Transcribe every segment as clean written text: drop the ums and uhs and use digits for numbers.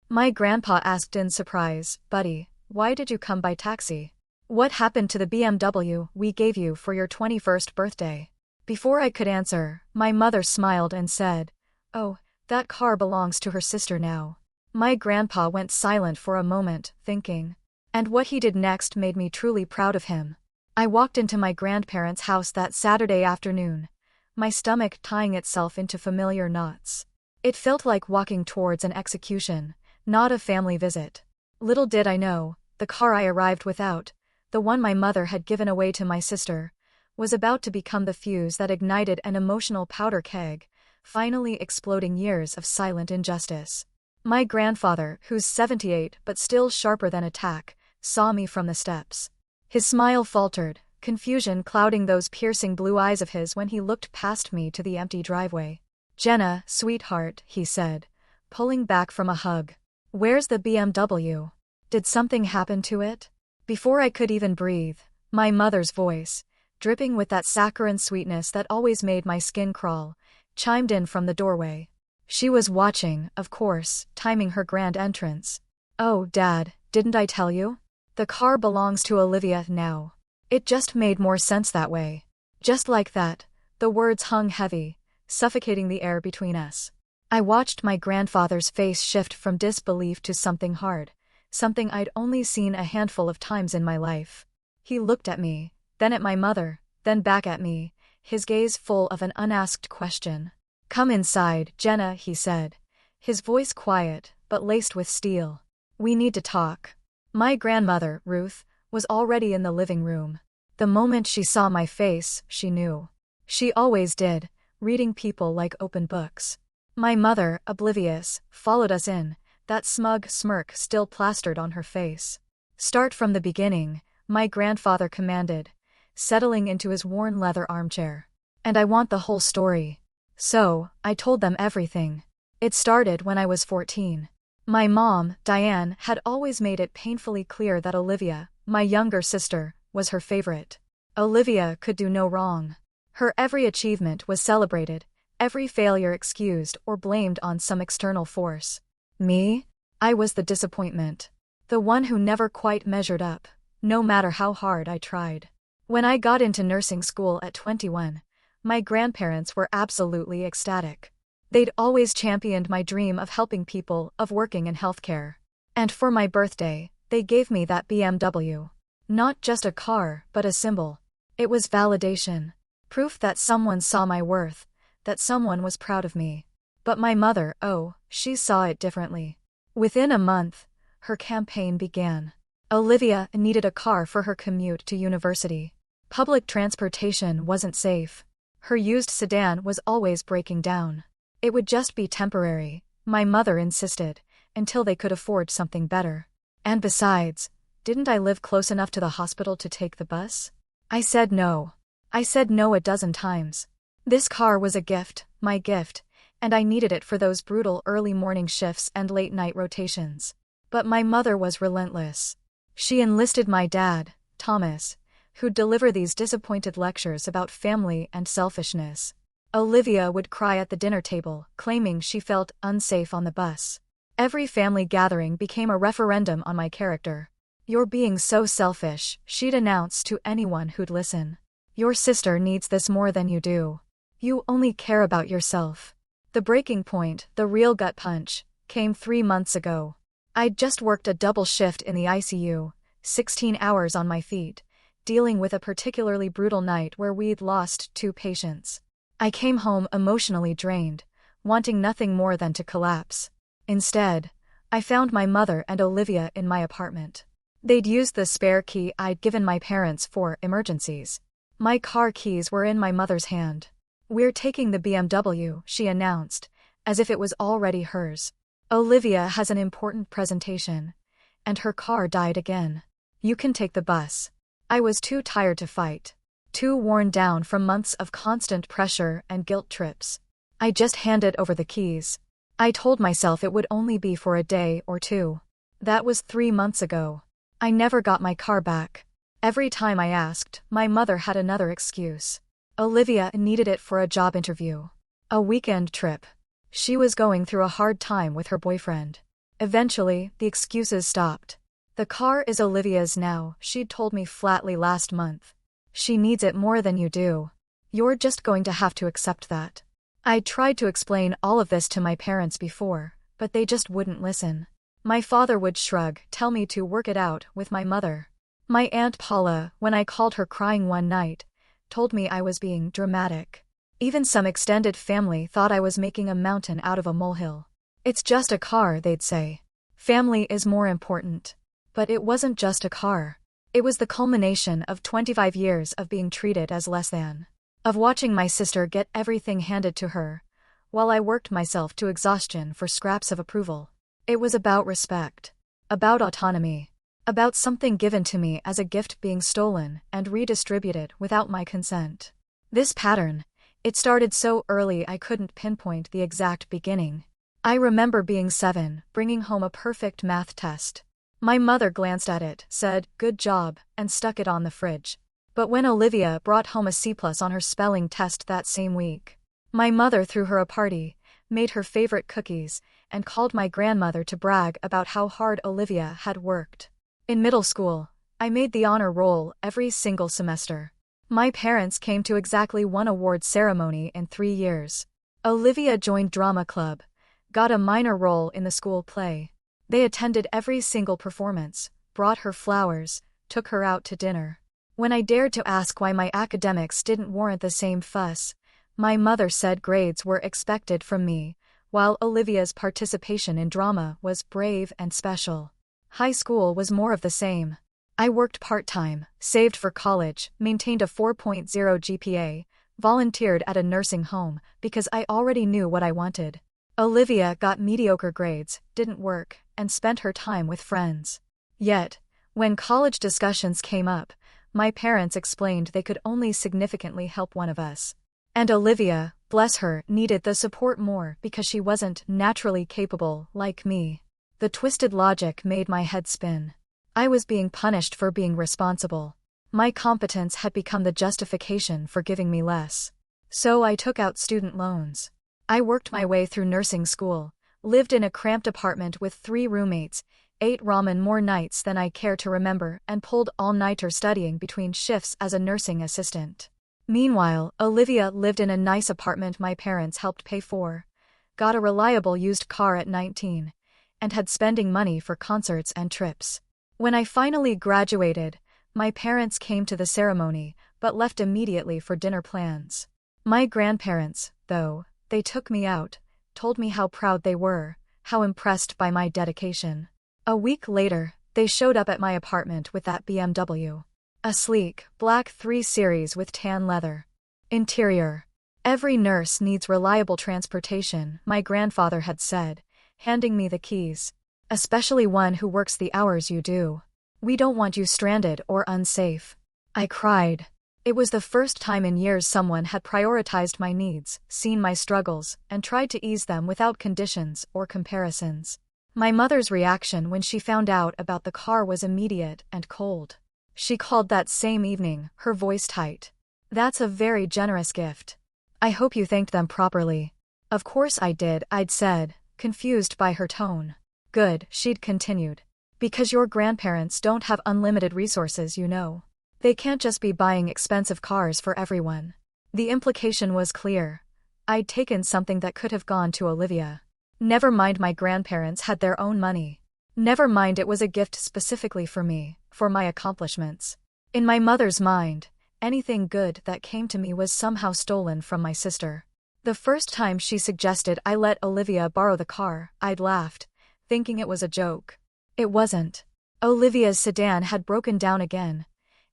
My grandpa asked in surprise. Buddy, why did you come by taxi? What happened to the BMW we gave you for your 21st birthday? Before I could answer, my mother smiled and said, "Oh, that car belongs to her sister now." My grandpa went silent for a moment, thinking. And what he did next made me truly proud of him. I walked into my grandparents' house that Saturday afternoon, my stomach tying itself into familiar knots. It felt like walking towards an execution, not a family visit. Little did I know, the car I arrived without, the one my mother had given away to my sister, was about to become the fuse that ignited an emotional powder keg, finally exploding years of silent injustice. My grandfather, who's 78 but still sharper than a tack, saw me from the steps. His smile faltered, confusion clouding those piercing blue eyes of his when he looked past me to the empty driveway. "Jenna, sweetheart," he said, pulling back from a hug. "Where's the BMW? Did something happen to it?" Before I could even breathe, my mother's voice, dripping with that saccharine sweetness that always made my skin crawl, chimed in from the doorway. She was watching, of course, timing her grand entrance. "Oh, Dad, didn't I tell you? The car belongs to Olivia now." It just made more sense that way. Just like that, the words hung heavy, suffocating the air between us. I watched my grandfather's face shift from disbelief to something hard, something I'd only seen a handful of times in my life. He looked at me, then at my mother, then back at me, his gaze full of an unasked question. "Come inside, Jenna," he said, his voice quiet, but laced with steel. "We need to talk." My grandmother, Ruth, was already in the living room. The moment she saw my face, she knew. She always did, reading people like open books. My mother, oblivious, followed us in, that smug smirk still plastered on her face. "Start from the beginning," my grandfather commanded, settling into his worn leather armchair. "And I want the whole story." So, I told them everything. It started when I was 14. My mom, Diane, had always made it painfully clear that Olivia, my younger sister, was her favorite. Olivia could do no wrong. Her every achievement was celebrated, every failure excused or blamed on some external force. Me? I was the disappointment. The one who never quite measured up, no matter how hard I tried. When I got into nursing school at 21, my grandparents were absolutely ecstatic. They'd always championed my dream of helping people, of working in healthcare. And for my birthday, they gave me that BMW. Not just a car, but a symbol. It was validation. Proof that someone saw my worth, that someone was proud of me. But my mother, oh, she saw it differently. Within a month, her campaign began. Olivia needed a car for her commute to university. Public transportation wasn't safe. Her used sedan was always breaking down. It would just be temporary, my mother insisted, until they could afford something better. And besides, didn't I live close enough to the hospital to take the bus? I said no. I said no a dozen times. This car was a gift, my gift, and I needed it for those brutal early morning shifts and late night rotations. But my mother was relentless. She enlisted my dad, Thomas, who'd deliver these disappointed lectures about family and selfishness. Olivia would cry at the dinner table, claiming she felt unsafe on the bus. Every family gathering became a referendum on my character. "You're being so selfish," she'd announce to anyone who'd listen. "Your sister needs this more than you do. You only care about yourself." The breaking point, the real gut punch, came 3 months ago. I'd just worked a double shift in the ICU, 16 hours on my feet, dealing with a particularly brutal night where we'd lost 2 patients. I came home emotionally drained, wanting nothing more than to collapse. Instead, I found my mother and Olivia in my apartment. They'd used the spare key I'd given my parents for emergencies. My car keys were in my mother's hand. "We're taking the BMW," she announced, as if it was already hers. "Olivia has an important presentation, and her car died again. You can take the bus." I was too tired to fight, too worn down from months of constant pressure and guilt trips. I just handed over the keys. I told myself it would only be for a day or 2. That was 3 months ago. I never got my car back. Every time I asked, my mother had another excuse. Olivia needed it for a job interview. A weekend trip. She was going through a hard time with her boyfriend. Eventually, the excuses stopped. The car is Olivia's now, she'd told me flatly last month. She needs it more than you do. You're just going to have to accept that. I tried to explain all of this to my parents before, but they just wouldn't listen. My father would shrug, tell me to work it out with my mother. My Aunt Paula, when I called her crying one night, told me I was being dramatic. Even some extended family thought I was making a mountain out of a molehill. It's just a car, they'd say. Family is more important. But it wasn't just a car. It was the culmination of 25 years of being treated as less than. Of watching my sister get everything handed to her, while I worked myself to exhaustion for scraps of approval. It was about respect. About autonomy. About something given to me as a gift being stolen and redistributed without my consent. This pattern, it started so early I couldn't pinpoint the exact beginning. I remember being 7, bringing home a perfect math test. My mother glanced at it, said, "Good job," and stuck it on the fridge. But when Olivia brought home a C+ on her spelling test that same week, my mother threw her a party, made her favorite cookies, and called my grandmother to brag about how hard Olivia had worked. In middle school, I made the honor roll every single semester. My parents came to exactly one award ceremony in 3 years. Olivia joined drama club, got a minor role in the school play. They attended every single performance, brought her flowers, took her out to dinner. When I dared to ask why my academics didn't warrant the same fuss, my mother said grades were expected from me, while Olivia's participation in drama was brave and special. High school was more of the same. I worked part-time, saved for college, maintained a 4.0 GPA, volunteered at a nursing home because I already knew what I wanted. Olivia got mediocre grades, didn't work, and spent her time with friends. Yet, when college discussions came up, my parents explained they could only significantly help one of us. And Olivia, bless her, needed the support more because she wasn't naturally capable like me. The twisted logic made my head spin. I was being punished for being responsible. My competence had become the justification for giving me less. So I took out student loans. I worked my way through nursing school, lived in a cramped apartment with 3 roommates, ate ramen more nights than I care to remember, and pulled all-nighter studying between shifts as a nursing assistant. Meanwhile, Olivia lived in a nice apartment my parents helped pay for, got a reliable used car at 19, and had spending money for concerts and trips. When I finally graduated, my parents came to the ceremony, but left immediately for dinner plans. My grandparents, though, they took me out, told me how proud they were, how impressed by my dedication. A week later, they showed up at my apartment with that BMW. A sleek, black 3 Series with tan leather. Interior. Every nurse needs reliable transportation, my grandfather had said, handing me the keys. Especially one who works the hours you do. We don't want you stranded or unsafe. I cried. It was the first time in years someone had prioritized my needs, seen my struggles, and tried to ease them without conditions or comparisons. My mother's reaction when she found out about the car was immediate and cold. She called that same evening, her voice tight. "That's a very generous gift. I hope you thanked them properly." "Of course I did," I'd said, confused by her tone. "Good," she'd continued. "Because your grandparents don't have unlimited resources, you know. They can't just be buying expensive cars for everyone." The implication was clear. I'd taken something that could have gone to Olivia. Never mind my grandparents had their own money. Never mind it was a gift specifically for me, for my accomplishments. In my mother's mind, anything good that came to me was somehow stolen from my sister. The first time she suggested I let Olivia borrow the car, I'd laughed, thinking it was a joke. It wasn't. Olivia's sedan had broken down again,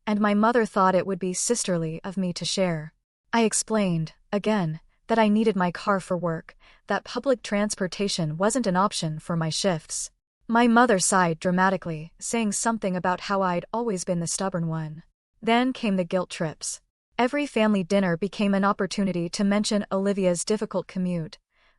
and my mother thought it would be sisterly of me to share. I explained, again, that I needed my car for work, that public transportation wasn't an option for my shifts. My mother sighed dramatically, saying something about how I'd always been the stubborn one. Then came the guilt trips. Every family dinner became an opportunity to mention Olivia's difficult commute,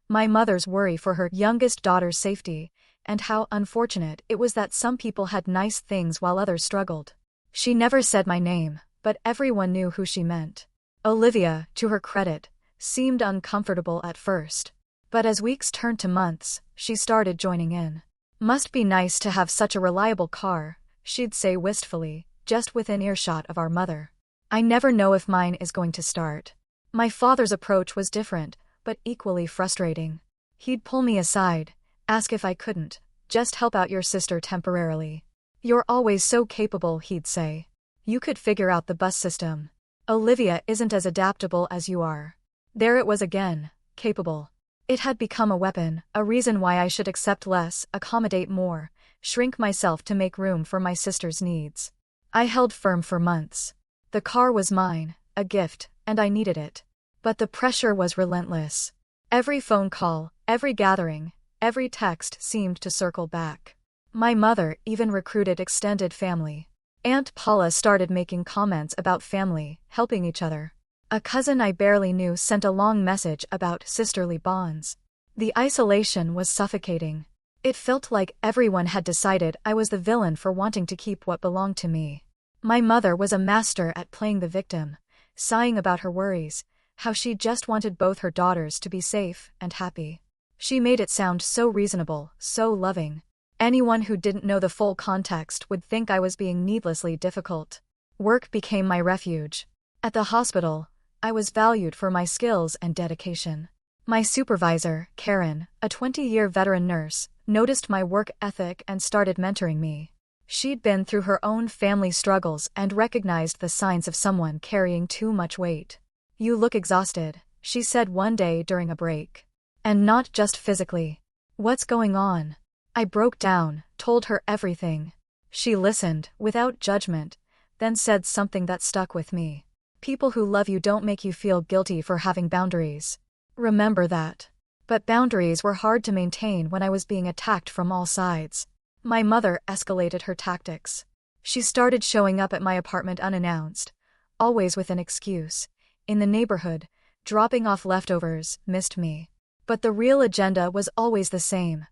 my mother's worry for her youngest daughter's safety, and how unfortunate it was that some people had nice things while others struggled. She never said my name, but everyone knew who she meant. Olivia, to her credit, seemed uncomfortable at first. But as weeks turned to months, she started joining in. Must be nice to have such a reliable car, she'd say wistfully, just within earshot of our mother. I never know if mine is going to start. My father's approach was different, but equally frustrating. He'd pull me aside, ask if I couldn't just help out your sister temporarily. You're always so capable, he'd say. You could figure out the bus system. Olivia isn't as adaptable as you are. There it was again, capable. It had become a weapon, a reason why I should accept less, accommodate more, shrink myself to make room for my sister's needs. I held firm for months. The car was mine, a gift, and I needed it. But the pressure was relentless. Every phone call, every gathering, every text seemed to circle back. My mother even recruited extended family. Aunt Paula started making comments about family, helping each other. A cousin I barely knew sent a long message about sisterly bonds. The isolation was suffocating. It felt like everyone had decided I was the villain for wanting to keep what belonged to me. My mother was a master at playing the victim, sighing about her worries, how she just wanted both her daughters to be safe and happy. She made it sound so reasonable, so loving. Anyone who didn't know the full context would think I was being needlessly difficult. Work became my refuge. At the hospital, I was valued for my skills and dedication. My supervisor, Karen, a 20-year veteran nurse, noticed my work ethic and started mentoring me. She'd been through her own family struggles and recognized the signs of someone carrying too much weight. You look exhausted, she said one day during a break. And not just physically. What's going on? I broke down, told her everything. She listened, without judgment, then said something that stuck with me. People who love you don't make you feel guilty for having boundaries. Remember that. But boundaries were hard to maintain when I was being attacked from all sides. My mother escalated her tactics. She started showing up at my apartment unannounced, always with an excuse. In the neighborhood, dropping off leftovers, missed me. But the real agenda was always the same.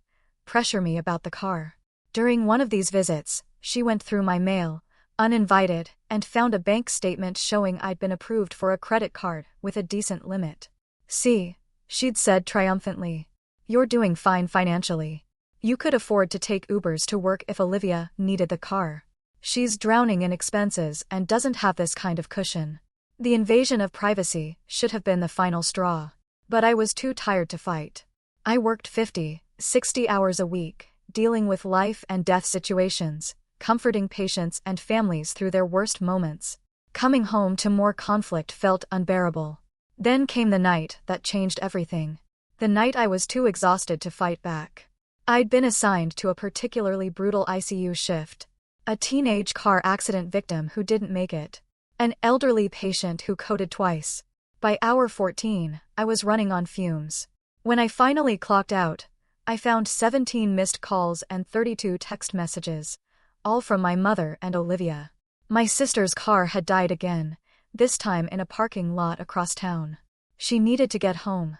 Pressure me about the car. During one of these visits, she went through my mail, uninvited, and found a bank statement showing I'd been approved for a credit card with a decent limit. See, she'd said triumphantly. You're doing fine financially. You could afford to take Ubers to work if Olivia needed the car. She's drowning in expenses and doesn't have this kind of cushion. The invasion of privacy should have been the final straw. But I was too tired to fight. I worked 50, 60 hours a week, dealing with life and death situations, comforting patients and families through their worst moments. Coming home to more conflict felt unbearable. Then came the night that changed everything. The night I was too exhausted to fight back. I'd been assigned to a particularly brutal ICU shift. A teenage car accident victim who didn't make it. An elderly patient who coded twice. By hour 14, I was running on fumes. When I finally clocked out, I found 17 missed calls and 32 text messages, all from my mother and Olivia. My sister's car had died again, this time in a parking lot across town. She needed to get home,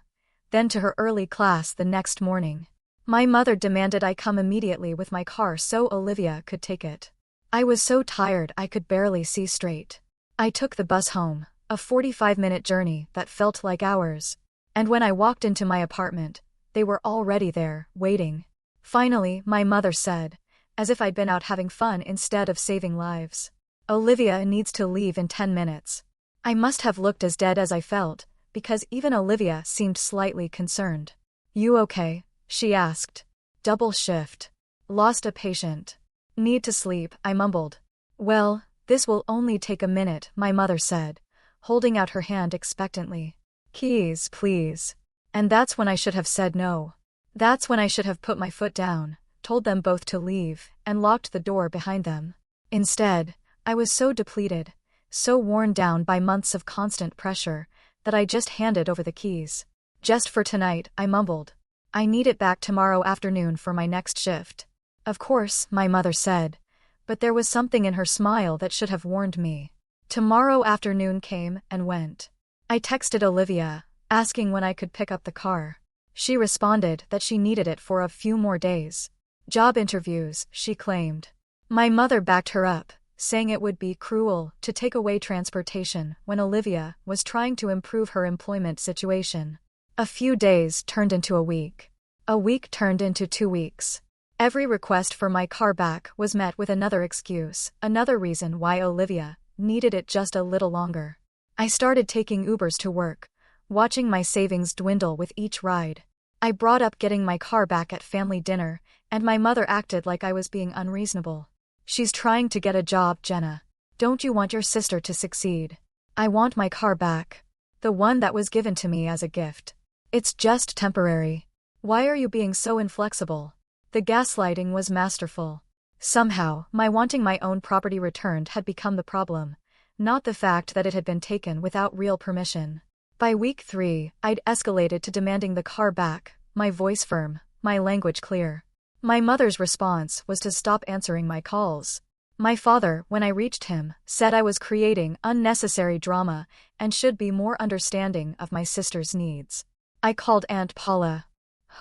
then to her early class the next morning. My mother demanded I come immediately with my car so Olivia could take it. I was so tired I could barely see straight. I took the bus home, a 45-minute journey that felt like hours. And when I walked into my apartment, they were already there, waiting. Finally, my mother said, as if I'd been out having fun instead of saving lives. Olivia needs to leave in 10 minutes. I must have looked as dead as I felt, because even Olivia seemed slightly concerned. You okay? She asked. Double shift. Lost a patient. Need to sleep, I mumbled. Well, this will only take a minute, my mother said, holding out her hand expectantly. Keys, please. And that's when I should have said no. That's when I should have put my foot down, told them both to leave, and locked the door behind them. Instead, I was so depleted, so worn down by months of constant pressure, that I just handed over the keys. Just for tonight, I mumbled. I need it back tomorrow afternoon for my next shift. Of course, my mother said, but there was something in her smile that should have warned me. Tomorrow afternoon came and went. I texted Olivia, asking when I could pick up the car. She responded that she needed it for a few more days. Job interviews, she claimed. My mother backed her up, saying it would be cruel to take away transportation when Olivia was trying to improve her employment situation. A few days turned into a week. A week turned into 2 weeks. Every request for my car back was met with another excuse, another reason why Olivia needed it just a little longer. I started taking Ubers to work, watching my savings dwindle with each ride. I brought up getting my car back at family dinner, and my mother acted like I was being unreasonable. "She's trying to get a job, Jenna. Don't you want your sister to succeed?" "I want my car back. The one that was given to me as a gift. It's just temporary." "Why are you being so inflexible?" The gaslighting was masterful. Somehow, my wanting my own property returned had become the problem, not the fact that it had been taken without real permission. By week 3, I'd escalated to demanding the car back, my voice firm, my language clear. My mother's response was to stop answering my calls. My father, when I reached him, said I was creating unnecessary drama and should be more understanding of my sister's needs. I called Aunt Paula,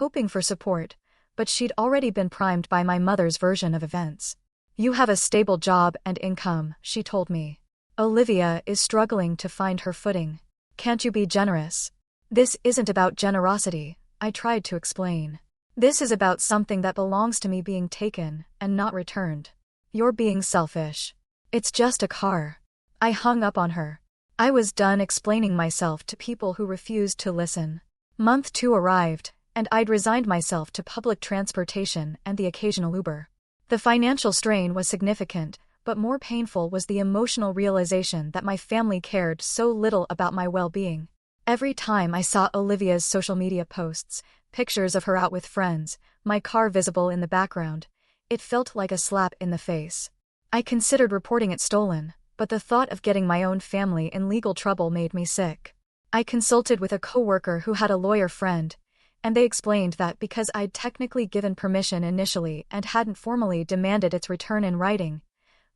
hoping for support, but she'd already been primed by my mother's version of events. "You have a stable job and income," she told me. "Olivia is struggling to find her footing. Can't you be generous?" "This isn't about generosity," I tried to explain. "This is about something that belongs to me being taken and not returned. You're being selfish. It's just a car." I hung up on her. I was done explaining myself to people who refused to listen. Month 2 arrived, and I'd resigned myself to public transportation and the occasional Uber. The financial strain was significant, but more painful was the emotional realization that my family cared so little about my well-being. Every time I saw Olivia's social media posts, pictures of her out with friends, my car visible in the background, it felt like a slap in the face. I considered reporting it stolen, but the thought of getting my own family in legal trouble made me sick. I consulted with a coworker who had a lawyer friend, and they explained that because I'd technically given permission initially and hadn't formally demanded its return in writing,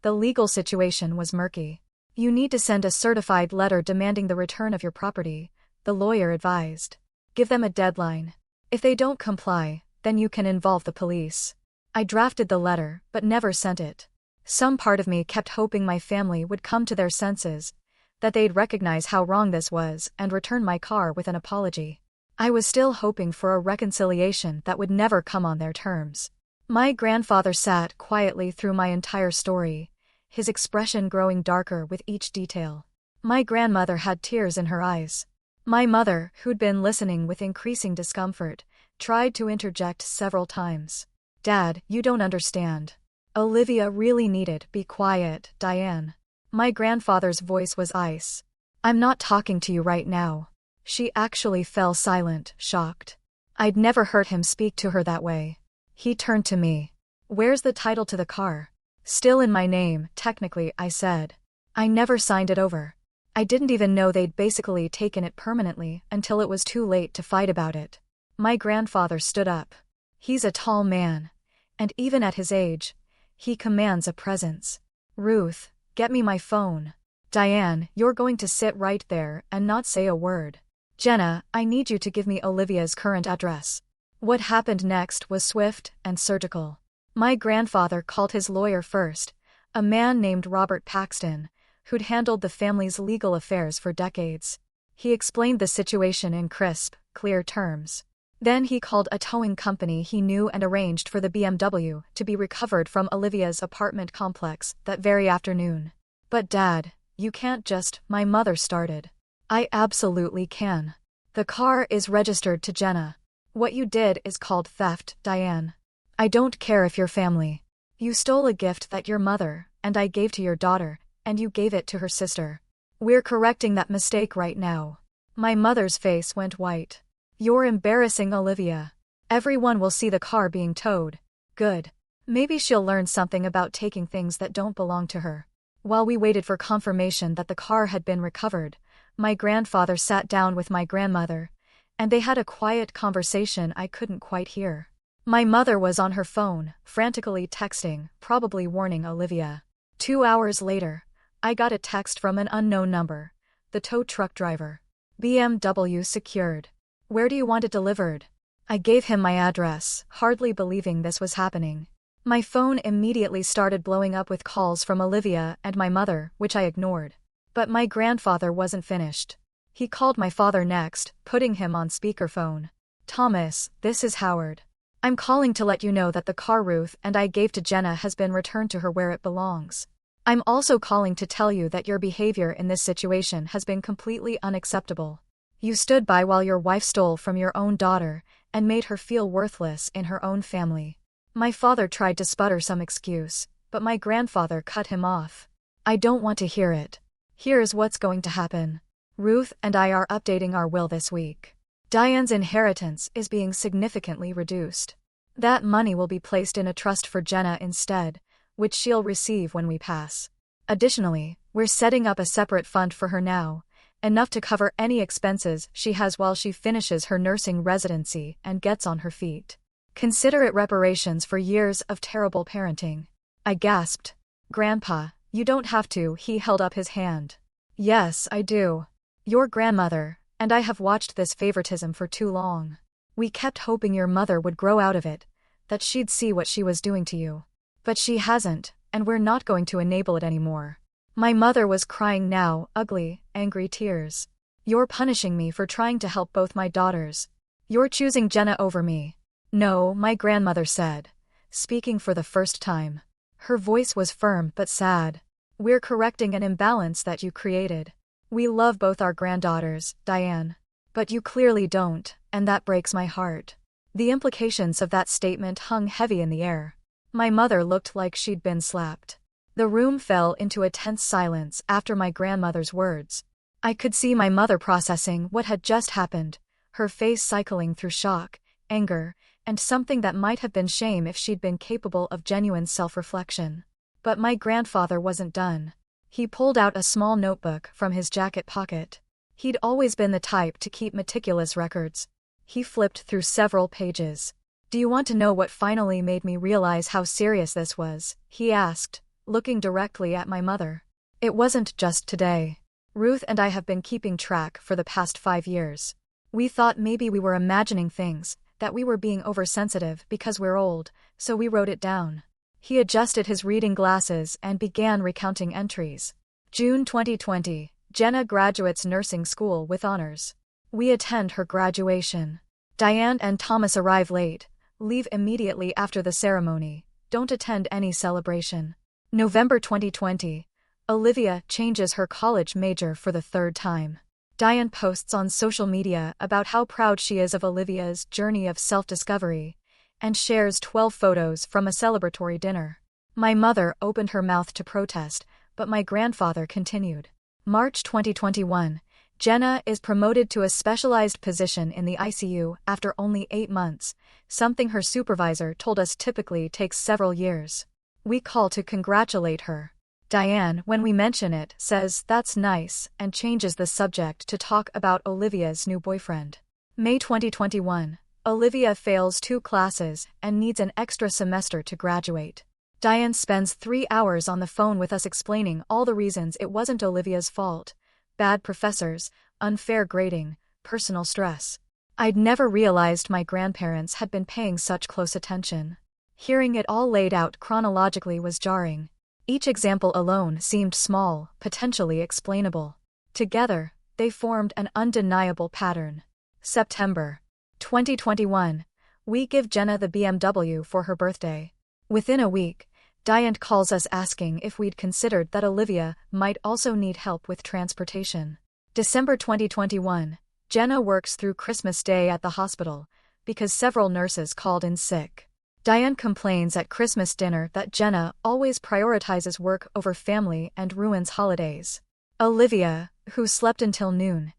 the legal situation was murky. "You need to send a certified letter demanding the return of your property," the lawyer advised. "Give them a deadline. If they don't comply, then you can involve the police." I drafted the letter, but never sent it. Some part of me kept hoping my family would come to their senses, that they'd recognize how wrong this was and return my car with an apology. I was still hoping for a reconciliation that would never come on their terms. My grandfather sat quietly through my entire story, his expression growing darker with each detail. My grandmother had tears in her eyes. My mother, who'd been listening with increasing discomfort, tried to interject several times. "Dad, you don't understand. Olivia really needed." "Be quiet, Diane." My grandfather's voice was ice. "I'm not talking to you right now." She actually fell silent, shocked. I'd never heard him speak to her that way. He turned to me. "Where's the title to the car?" "Still in my name, technically," I said. "I never signed it over. I didn't even know they'd basically taken it permanently until it was too late to fight about it." My grandfather stood up. He's a tall man, and even at his age, he commands a presence. "Ruth, get me my phone." "Diane, you're going to sit right there and not say a word." "Jenna, I need you to give me Olivia's current address." What happened next was swift and surgical. My grandfather called his lawyer first, a man named Robert Paxton, who'd handled the family's legal affairs for decades. He explained the situation in crisp, clear terms. Then he called a towing company he knew and arranged for the BMW to be recovered from Olivia's apartment complex that very afternoon. "But Dad, you can't just," my mother started. "I absolutely can. The car is registered to Jenna. What you did is called theft, Diane. I don't care if you're family. You stole a gift that your mother and I gave to your daughter, and you gave it to her sister. We're correcting that mistake right now." My mother's face went white. "You're embarrassing Olivia. Everyone will see the car being towed." "Good. Maybe she'll learn something about taking things that don't belong to her." While we waited for confirmation that the car had been recovered, my grandfather sat down with my grandmother, and they had a quiet conversation I couldn't quite hear. My mother was on her phone, frantically texting, probably warning Olivia. 2 hours later, I got a text from an unknown number. The tow truck driver. "BMW secured. Where do you want it delivered?" I gave him my address, hardly believing this was happening. My phone immediately started blowing up with calls from Olivia and my mother, which I ignored. But my grandfather wasn't finished. He called my father next, putting him on speakerphone. "Thomas, this is Howard. I'm calling to let you know that the car Ruth and I gave to Jenna has been returned to her where it belongs. I'm also calling to tell you that your behavior in this situation has been completely unacceptable. You stood by while your wife stole from your own daughter and made her feel worthless in her own family. My father tried to sputter some excuse, but my grandfather cut him off. I don't want to hear it. Here's what's going to happen. Ruth and I are updating our will this week. Diane's inheritance is being significantly reduced. That money will be placed in a trust for Jenna instead, which she'll receive when we pass. Additionally, we're setting up a separate fund for her now, enough to cover any expenses she has while she finishes her nursing residency and gets on her feet. Consider it reparations for years of terrible parenting. I gasped. Grandpa, you don't have to. He held up his hand. Yes, I do. Your grandmother and I have watched this favoritism for too long. We kept hoping your mother would grow out of it, that she'd see what she was doing to you. But she hasn't, and we're not going to enable it anymore. My mother was crying now, ugly, angry tears. You're punishing me for trying to help both my daughters. You're choosing Jenna over me. No, my grandmother said, speaking for the first time. Her voice was firm but sad. We're correcting an imbalance that you created. We love both our granddaughters, Diane. But you clearly don't, and that breaks my heart. The implications of that statement hung heavy in the air. My mother looked like she'd been slapped. The room fell into a tense silence after my grandmother's words. I could see my mother processing what had just happened, her face cycling through shock, anger, and something that might have been shame if she'd been capable of genuine self-reflection. But my grandfather wasn't done. He pulled out a small notebook from his jacket pocket. He'd always been the type to keep meticulous records. He flipped through several pages. Do you want to know what finally made me realize how serious this was? He asked, looking directly at my mother. It wasn't just today. Ruth and I have been keeping track for the past 5 years. We thought maybe we were imagining things, that we were being oversensitive because we're old, so we wrote it down. He adjusted his reading glasses and began recounting entries. June 2020, Jenna graduates nursing school with honors. We attend her graduation. Diane and Thomas arrive late, leave immediately after the ceremony, don't attend any celebration. November 2020, Olivia changes her college major for the 3rd time. Diane posts on social media about how proud she is of Olivia's journey of self-discovery, and shares 12 photos from a celebratory dinner. My mother opened her mouth to protest, but my grandfather continued. March 2021, Jenna is promoted to a specialized position in the ICU after only 8 months, something her supervisor told us typically takes several years. We call to congratulate her. Diane, when we mention it, says that's nice and changes the subject to talk about Olivia's new boyfriend. May 2021, Olivia fails 2 classes and needs an extra semester to graduate. Diane spends 3 hours on the phone with us explaining all the reasons it wasn't Olivia's fault: bad professors, unfair grading, personal stress. I'd never realized my grandparents had been paying such close attention. Hearing it all laid out chronologically was jarring. Each example alone seemed small, potentially explainable. Together, they formed an undeniable pattern. September 2021. We give Jenna the BMW for her birthday. Within a week, Diane calls us asking if we'd considered that Olivia might also need help with transportation. December 2021. Jenna works through Christmas Day at the hospital, because several nurses called in sick. Diane complains at Christmas dinner that Jenna always prioritizes work over family and ruins holidays. Olivia, who slept until noon,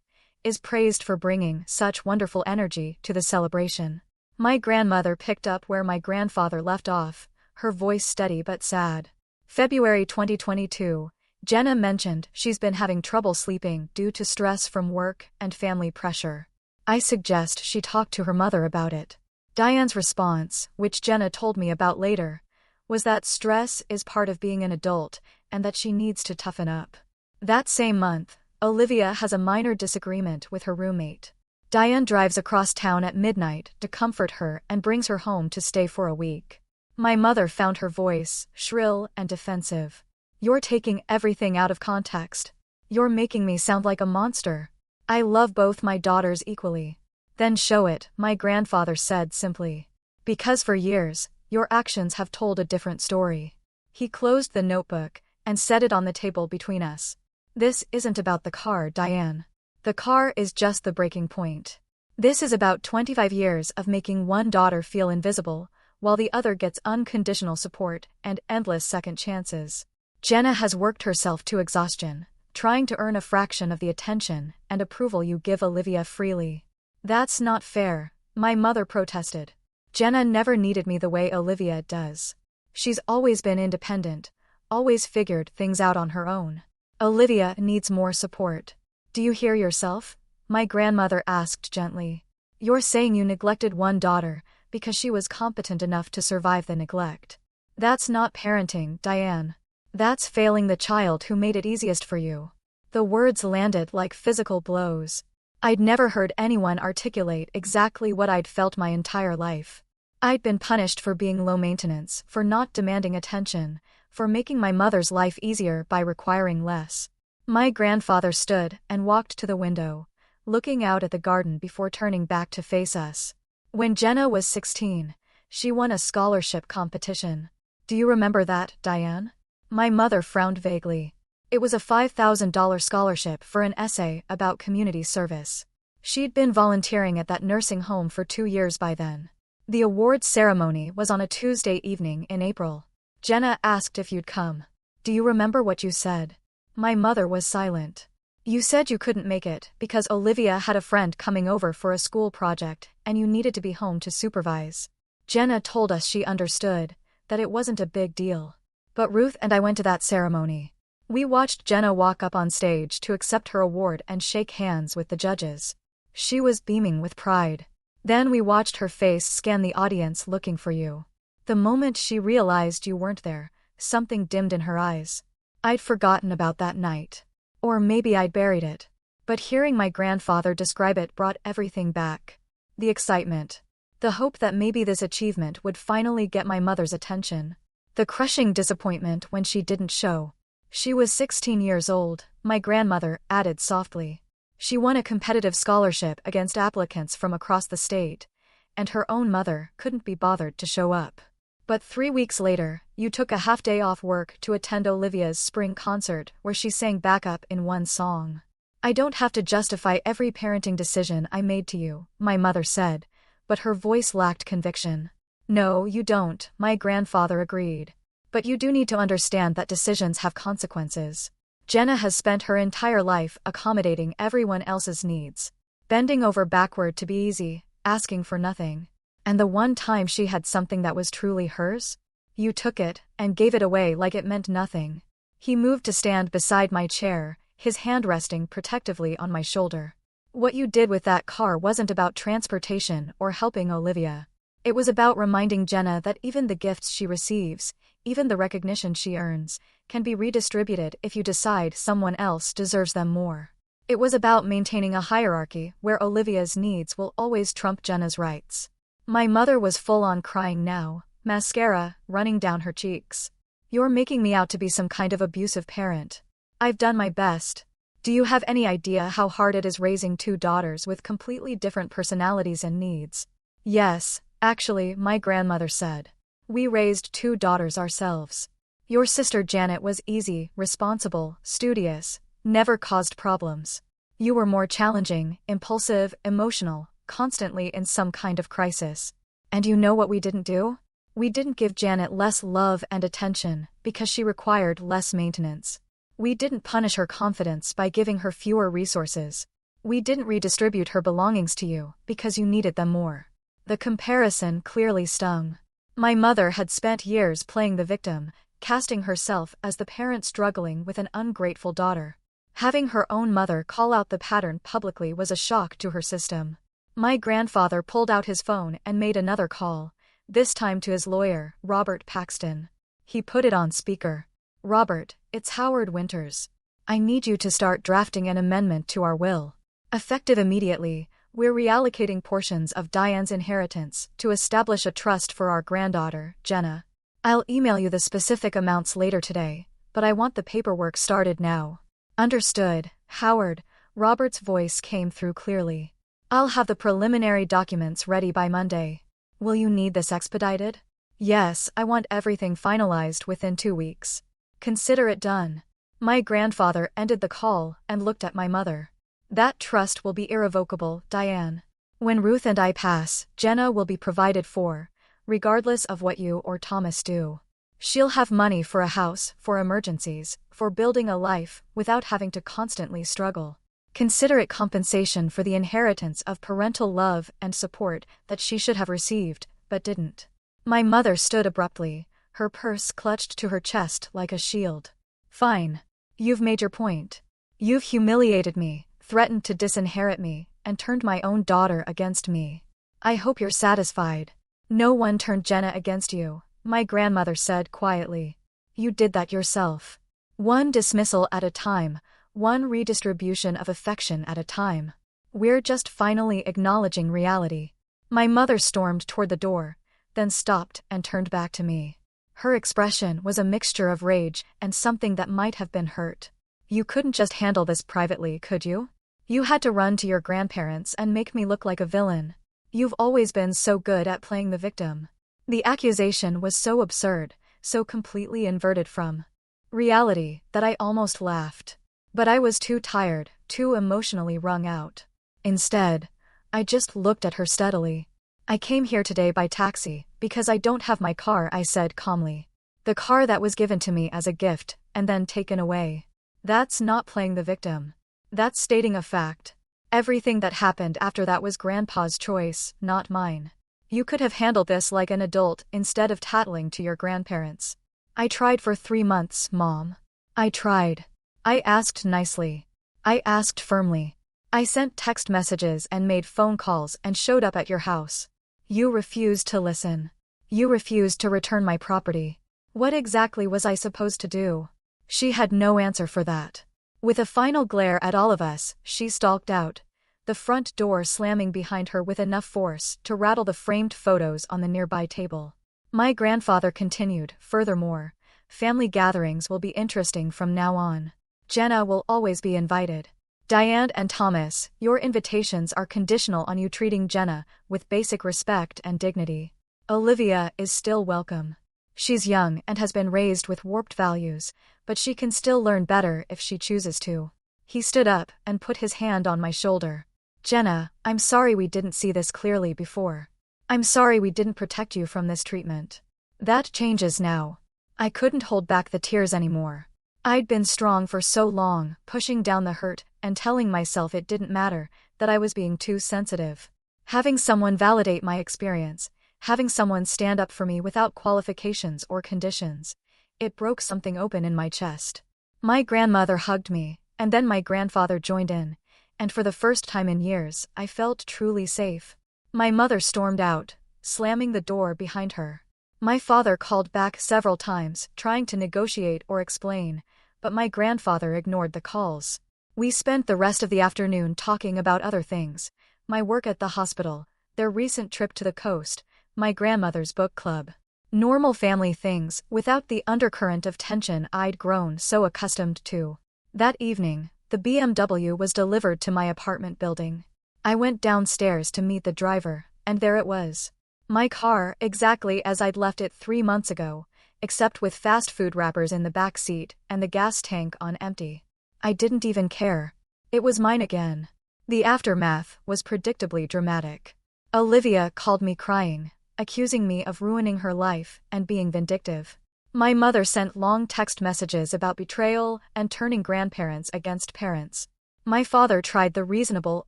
is praised for bringing such wonderful energy to the celebration. My grandmother picked up where my grandfather left off, her voice steady but sad. February 2022, Jenna mentioned she's been having trouble sleeping due to stress from work and family pressure. I suggest she talk to her mother about it. Diane's response, which Jenna told me about later, was that stress is part of being an adult and that she needs to toughen up. That same month, Olivia has a minor disagreement with her roommate. Diane drives across town at midnight to comfort her and brings her home to stay for a week. My mother found her voice shrill and defensive. You're taking everything out of context. You're making me sound like a monster. I love both my daughters equally. Then show it, my grandfather said simply. Because for years, your actions have told a different story. He closed the notebook and set it on the table between us. This isn't about the car, Diane. The car is just the breaking point. This is about 25 years of making one daughter feel invisible, while the other gets unconditional support and endless second chances. Jenna has worked herself to exhaustion, trying to earn a fraction of the attention and approval you give Olivia freely. That's not fair, my mother protested. Jenna never needed me the way Olivia does. She's always been independent, always figured things out on her own. Olivia needs more support. Do you hear yourself? My grandmother asked gently. You're saying you neglected one daughter because she was competent enough to survive the neglect. That's not parenting, Diane. That's failing the child who made it easiest for you. The words landed like physical blows. I'd never heard anyone articulate exactly what I'd felt my entire life. I'd been punished for being low maintenance, for not demanding attention, for making my mother's life easier by requiring less. My grandfather stood and walked to the window, looking out at the garden before turning back to face us. When Jenna was 16, she won a scholarship competition. Do you remember that, Diane? My mother frowned vaguely. It was a $5,000 scholarship for an essay about community service. She'd been volunteering at that nursing home for 2 years by then. The awards ceremony was on a Tuesday evening in April. Jenna asked if you'd come. Do you remember what you said? My mother was silent. You said you couldn't make it because Olivia had a friend coming over for a school project and you needed to be home to supervise. Jenna told us she understood, that it wasn't a big deal. But Ruth and I went to that ceremony. We watched Jenna walk up on stage to accept her award and shake hands with the judges. She was beaming with pride. Then we watched her face scan the audience looking for you. The moment she realized you weren't there, something dimmed in her eyes. I'd forgotten about that night. Or maybe I'd buried it. But hearing my grandfather describe it brought everything back. The excitement. The hope that maybe this achievement would finally get my mother's attention. The crushing disappointment when she didn't show. She was 16 years old, my grandmother added softly. She won a competitive scholarship against applicants from across the state, and her own mother couldn't be bothered to show up. But 3 weeks later, you took a half-day off work to attend Olivia's spring concert where she sang backup in one song. I don't have to justify every parenting decision I made to you, my mother said, but her voice lacked conviction. No, you don't, my grandfather agreed. But you do need to understand that decisions have consequences. Jenna has spent her entire life accommodating everyone else's needs, bending over backward to be easy, asking for nothing. And the one time she had something that was truly hers, you took it and gave it away like it meant nothing. He moved to stand beside my chair, his hand resting protectively on my shoulder. What you did with that car wasn't about transportation or helping Olivia. It was about reminding Jenna that even the gifts she receives, even the recognition she earns, can be redistributed if you decide someone else deserves them more. It was about maintaining a hierarchy where Olivia's needs will always trump Jenna's rights. My mother was full-on crying now, mascara running down her cheeks. You're making me out to be some kind of abusive parent. I've done my best. Do you have any idea how hard it is raising 2 daughters with completely different personalities and needs? Yes, actually, my grandmother said. We raised 2 daughters ourselves. Your sister Janet was easy, responsible, studious, never caused problems. You were more challenging, impulsive, emotional, constantly in some kind of crisis. And you know what we didn't do? We didn't give Janet less love and attention because she required less maintenance. We didn't punish her confidence by giving her fewer resources. We didn't redistribute her belongings to you because you needed them more. The comparison clearly stung. My mother had spent years playing the victim, casting herself as the parent struggling with an ungrateful daughter. Having her own mother call out the pattern publicly was a shock to her system. My grandfather pulled out his phone and made another call, this time to his lawyer, Robert Paxton. He put it on speaker. Robert, it's Howard Winters. I need you to start drafting an amendment to our will. Effective immediately, we're reallocating portions of Diane's inheritance to establish a trust for our granddaughter, Jenna. I'll email you the specific amounts later today, but I want the paperwork started now. Understood, Howard, Robert's voice came through clearly. I'll have the preliminary documents ready by Monday. Will you need this expedited? Yes, I want everything finalized within 2 weeks. Consider it done. My grandfather ended the call and looked at my mother. That trust will be irrevocable, Diane. When Ruth and I pass, Jenna will be provided for, regardless of what you or Thomas do. She'll have money for a house, for emergencies, for building a life, without having to constantly struggle. Consider it compensation for the inheritance of parental love and support that she should have received, but didn't. My mother stood abruptly, her purse clutched to her chest like a shield. Fine. You've made your point. You've humiliated me, threatened to disinherit me, and turned my own daughter against me. I hope you're satisfied. No one turned Jenna against you, my grandmother said quietly. You did that yourself. One dismissal at a time, one redistribution of affection at a time. We're just finally acknowledging reality. My mother stormed toward the door, then stopped and turned back to me. Her expression was a mixture of rage and something that might have been hurt. You couldn't just handle this privately, could you? You had to run to your grandparents and make me look like a villain. You've always been so good at playing the victim. The accusation was so absurd, so completely inverted from reality, that I almost laughed. But I was too tired, too emotionally wrung out. Instead, I just looked at her steadily. I came here today by taxi, because I don't have my car, I said calmly. The car that was given to me as a gift, and then taken away. That's not playing the victim. That's stating a fact. Everything that happened after that was Grandpa's choice, not mine. You could have handled this like an adult instead of tattling to your grandparents. I tried for 3 months, Mom. I tried. I asked nicely. I asked firmly. I sent text messages and made phone calls and showed up at your house. You refused to listen. You refused to return my property. What exactly was I supposed to do? She had no answer for that. With a final glare at all of us, she stalked out, the front door slamming behind her with enough force to rattle the framed photos on the nearby table. My grandfather continued, furthermore, family gatherings will be interesting from now on. Jenna will always be invited. Diane and Thomas, your invitations are conditional on you treating Jenna with basic respect and dignity. Olivia is still welcome. She's young and has been raised with warped values, but she can still learn better if she chooses to. He stood up and put his hand on my shoulder. Jenna, I'm sorry we didn't see this clearly before. I'm sorry we didn't protect you from this treatment. That changes now. I couldn't hold back the tears anymore. I'd been strong for so long, pushing down the hurt and telling myself it didn't matter, that I was being too sensitive. Having someone validate my experience, having someone stand up for me without qualifications or conditions, it broke something open in my chest. My grandmother hugged me, and then my grandfather joined in, and for the first time in years, I felt truly safe. My mother stormed out, slamming the door behind her. My father called back several times, trying to negotiate or explain, but my grandfather ignored the calls. We spent the rest of the afternoon talking about other things: my work at the hospital, their recent trip to the coast, my grandmother's book club. Normal family things, without the undercurrent of tension I'd grown so accustomed to. That evening, the BMW was delivered to my apartment building. I went downstairs to meet the driver, and there it was. My car, exactly as I'd left it 3 months ago, except with fast food wrappers in the back seat and the gas tank on empty. I didn't even care. It was mine again. The aftermath was predictably dramatic. Olivia called me crying, accusing me of ruining her life and being vindictive. My mother sent long text messages about betrayal and turning grandparents against parents. My father tried the reasonable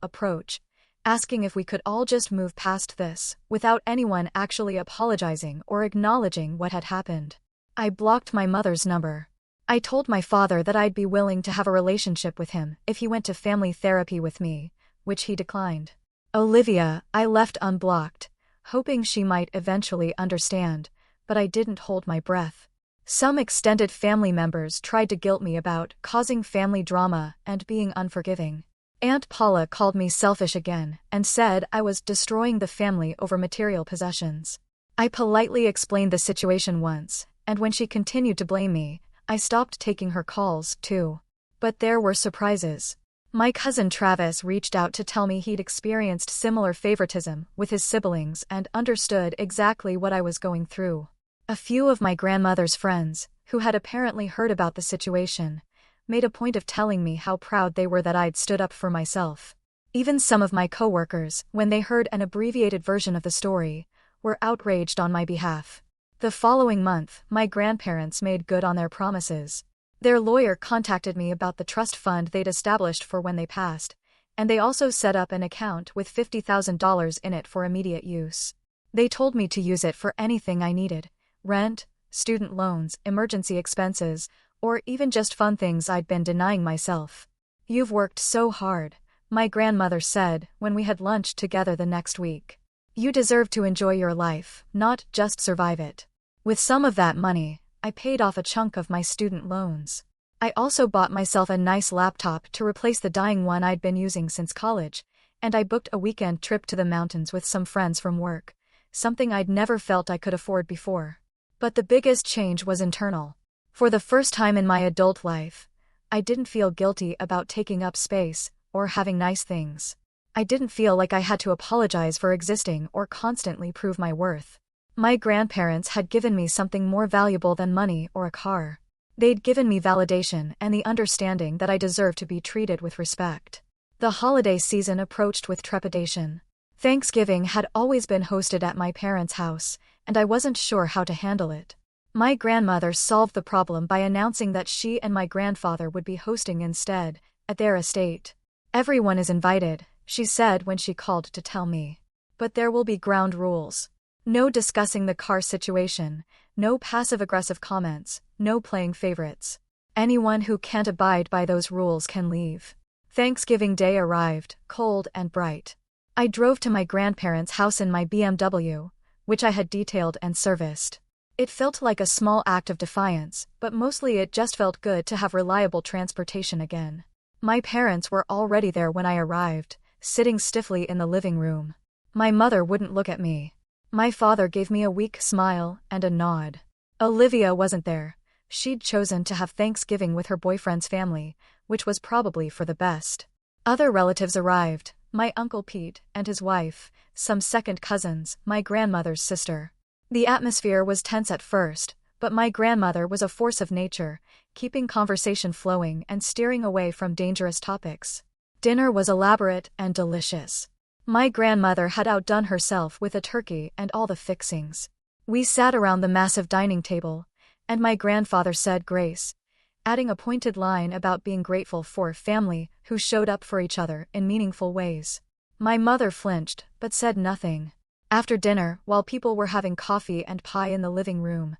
approach, asking if we could all just move past this, without anyone actually apologizing or acknowledging what had happened. I blocked my mother's number. I told my father that I'd be willing to have a relationship with him if he went to family therapy with me, which he declined. Olivia, I left unblocked, hoping she might eventually understand, but I didn't hold my breath. Some extended family members tried to guilt me about causing family drama and being unforgiving. Aunt Paula called me selfish again and said I was destroying the family over material possessions. I politely explained the situation once, and when she continued to blame me, I stopped taking her calls, too. But there were surprises. My cousin Travis reached out to tell me he'd experienced similar favoritism with his siblings and understood exactly what I was going through. A few of my grandmother's friends, who had apparently heard about the situation, made a point of telling me how proud they were that I'd stood up for myself. Even some of my coworkers, when they heard an abbreviated version of the story, were outraged on my behalf. The following month, my grandparents made good on their promises. Their lawyer contacted me about the trust fund they'd established for when they passed, and they also set up an account with $50,000 in it for immediate use. They told me to use it for anything I needed: rent, student loans, emergency expenses, or even just fun things I'd been denying myself. "You've worked so hard," my grandmother said when we had lunch together the next week. "You deserve to enjoy your life, not just survive it." With some of that money, I paid off a chunk of my student loans. I also bought myself a nice laptop to replace the dying one I'd been using since college, and I booked a weekend trip to the mountains with some friends from work, something I'd never felt I could afford before. But the biggest change was internal. For the first time in my adult life, I didn't feel guilty about taking up space or having nice things. I didn't feel like I had to apologize for existing or constantly prove my worth. My grandparents had given me something more valuable than money or a car. They'd given me validation and the understanding that I deserved to be treated with respect. The holiday season approached with trepidation. Thanksgiving had always been hosted at my parents' house, and I wasn't sure how to handle it. My grandmother solved the problem by announcing that she and my grandfather would be hosting instead, at their estate. "Everyone is invited," she said when she called to tell me. "But there will be ground rules. No discussing the car situation, no passive-aggressive comments, no playing favorites. Anyone who can't abide by those rules can leave." Thanksgiving Day arrived, cold and bright. I drove to my grandparents' house in my BMW, which I had detailed and serviced. It felt like a small act of defiance, but mostly it just felt good to have reliable transportation again. My parents were already there when I arrived, sitting stiffly in the living room. My mother wouldn't look at me. My father gave me a weak smile and a nod. Olivia wasn't there. She'd chosen to have Thanksgiving with her boyfriend's family, which was probably for the best. Other relatives arrived: my Uncle Pete and his wife, some second cousins, my grandmother's sister. The atmosphere was tense at first, but my grandmother was a force of nature, keeping conversation flowing and steering away from dangerous topics. Dinner was elaborate and delicious. My grandmother had outdone herself with a turkey and all the fixings. We sat around the massive dining table, and my grandfather said grace, adding a pointed line about being grateful for family who showed up for each other in meaningful ways. My mother flinched, but said nothing. After dinner, while people were having coffee and pie in the living room,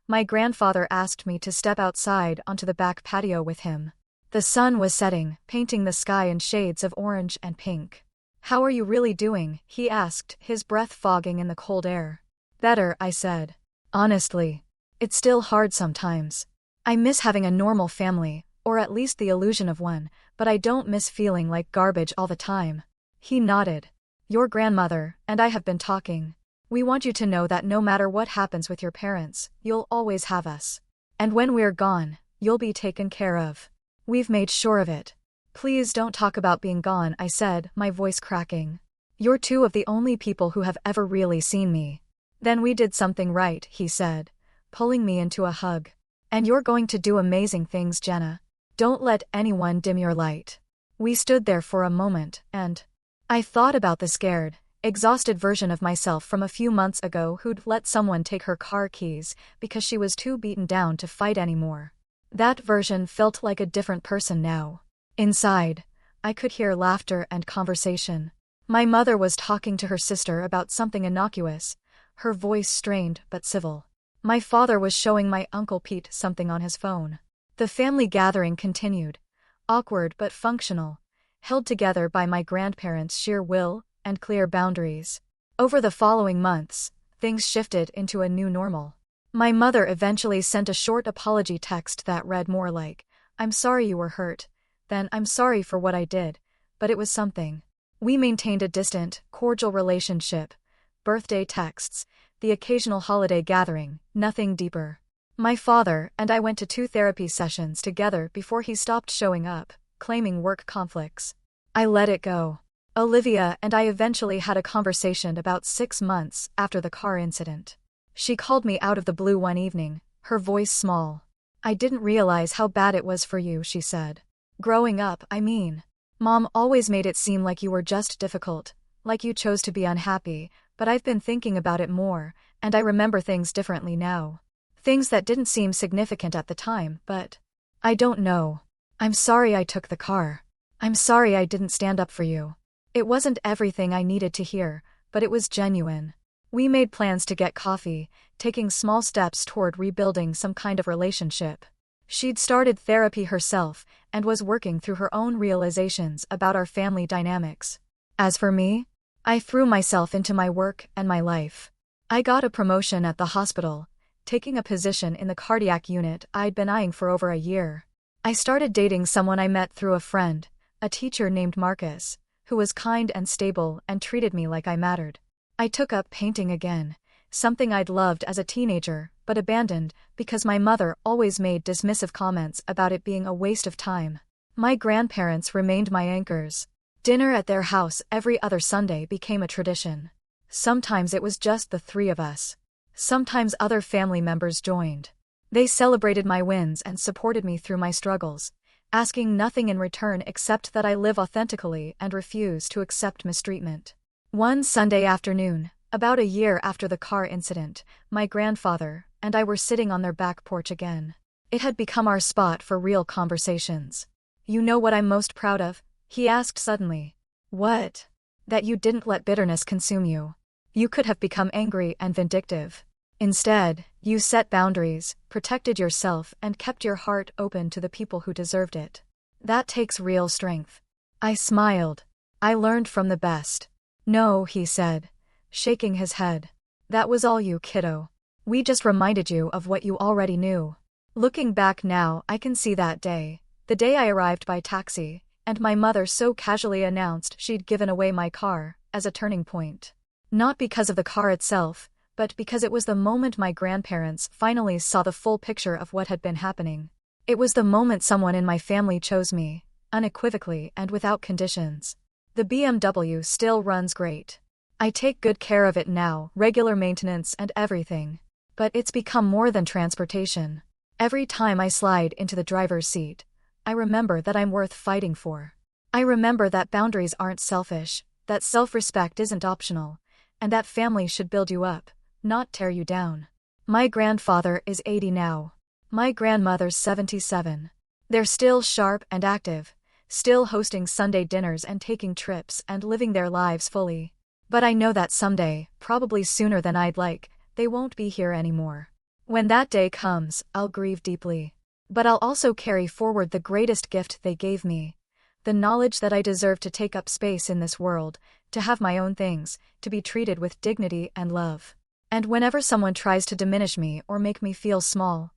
my grandfather asked me to step outside onto the back patio with him. The sun was setting, painting the sky in shades of orange and pink. "How are you really doing?" he asked, his breath fogging in the cold air. "Better," I said. "Honestly, it's still hard sometimes. I miss having a normal family, or at least the illusion of one, but I don't miss feeling like garbage all the time." He nodded. "Your grandmother and I have been talking. We want you to know that no matter what happens with your parents, you'll always have us. And when we're gone, you'll be taken care of. We've made sure of it." "Please don't talk about being gone," I said, my voice cracking. "You're two of the only people who have ever really seen me." "Then we did something right," he said, pulling me into a hug. "And you're going to do amazing things, Jenna. Don't let anyone dim your light." We stood there for a moment, and I thought about the scared, exhausted version of myself from a few months ago who'd let someone take her car keys because she was too beaten down to fight anymore. That version felt like a different person now. Inside, I could hear laughter and conversation. My mother was talking to her sister about something innocuous, her voice strained but civil. My father was showing my Uncle Pete something on his phone. The family gathering continued, awkward but functional, held together by my grandparents' sheer will and clear boundaries. Over the following months, things shifted into a new normal. My mother eventually sent a short apology text that read more like, "I'm sorry you were hurt," than "I'm sorry for what I did," but it was something. We maintained a distant, cordial relationship. Birthday texts, the occasional holiday gathering, nothing deeper. My father and I went to 2 therapy sessions together before he stopped showing up, claiming work conflicts. I let it go. Olivia and I eventually had a conversation about 6 months after the car incident. She called me out of the blue one evening, her voice small. "I didn't realize how bad it was for you," she said. "Growing up, I mean. Mom always made it seem like you were just difficult, like you chose to be unhappy, but I've been thinking about it more, and I remember things differently now. Things that didn't seem significant at the time, but I don't know. I'm sorry I took the car. I'm sorry I didn't stand up for you. It wasn't everything I needed to hear, but it was genuine." We made plans to get coffee, taking small steps toward rebuilding some kind of relationship. She'd started therapy herself and was working through her own realizations about our family dynamics. As for me, I threw myself into my work and my life. I got a promotion at the hospital, taking a position in the cardiac unit I'd been eyeing for over a year. I started dating someone I met through a friend, a teacher named Marcus, who was kind and stable and treated me like I mattered. I took up painting again, something I'd loved as a teenager, but abandoned because my mother always made dismissive comments about it being a waste of time. My grandparents remained my anchors. Dinner at their house every other Sunday became a tradition. Sometimes it was just the three of us. Sometimes other family members joined. They celebrated my wins and supported me through my struggles, asking nothing in return except that I live authentically and refuse to accept mistreatment. One Sunday afternoon, about a year after the car incident, my grandfather and I were sitting on their back porch again. It had become our spot for real conversations. "You know what I'm most proud of?" he asked suddenly. "What?" "That you didn't let bitterness consume you. You could have become angry and vindictive. Instead, you set boundaries, protected yourself, and kept your heart open to the people who deserved it. That takes real strength." I smiled. "I learned from the best." "No," he said, shaking his head. "That was all you, kiddo. We just reminded you of what you already knew." Looking back now, I can see that day, the day I arrived by taxi, and my mother so casually announced she'd given away my car, as a turning point. Not because of the car itself, but because it was the moment my grandparents finally saw the full picture of what had been happening. It was the moment someone in my family chose me, unequivocally and without conditions. The BMW still runs great. I take good care of it now, regular maintenance and everything. But it's become more than transportation. Every time I slide into the driver's seat, I remember that I'm worth fighting for. I remember that boundaries aren't selfish, that self-respect isn't optional, and that family should build you up, not tear you down. My grandfather is 80 now. My grandmother's 77. They're still sharp and active, still hosting Sunday dinners and taking trips and living their lives fully. But I know that someday, probably sooner than I'd like, they won't be here anymore. When that day comes, I'll grieve deeply. But I'll also carry forward the greatest gift they gave me. The knowledge that I deserve to take up space in this world, to have my own things, to be treated with dignity and love. And whenever someone tries to diminish me or make me feel small,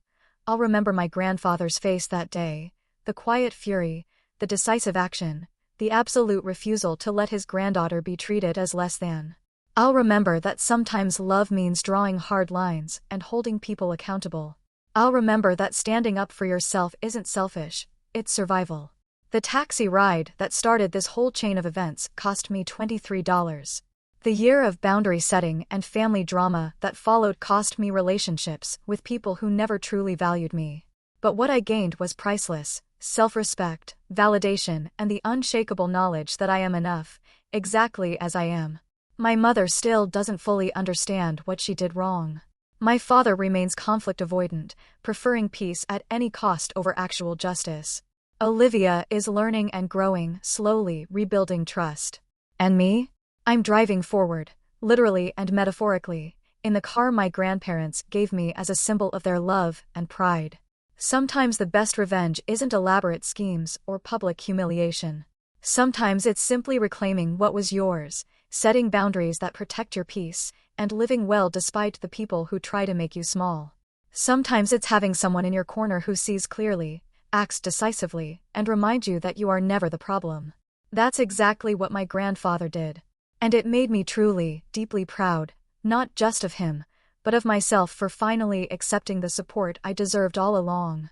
I'll remember my grandfather's face that day, the quiet fury, the decisive action, the absolute refusal to let his granddaughter be treated as less than. I'll remember that sometimes love means drawing hard lines and holding people accountable. I'll remember that standing up for yourself isn't selfish, it's survival. The taxi ride that started this whole chain of events cost me $23. The year of boundary setting and family drama that followed cost me relationships with people who never truly valued me. But what I gained was priceless: self-respect, validation, and the unshakable knowledge that I am enough, exactly as I am. My mother still doesn't fully understand what she did wrong. My father remains conflict avoidant, preferring peace at any cost over actual justice. Olivia is learning and growing, slowly rebuilding trust. And me? I'm driving forward, literally and metaphorically, in the car my grandparents gave me as a symbol of their love and pride. Sometimes the best revenge isn't elaborate schemes or public humiliation. Sometimes it's simply reclaiming what was yours, setting boundaries that protect your peace, and living well despite the people who try to make you small. Sometimes it's having someone in your corner who sees clearly, acts decisively, and reminds you that you are never the problem. That's exactly what my grandfather did. And it made me truly, deeply proud, not just of him, but of myself for finally accepting the support I deserved all along.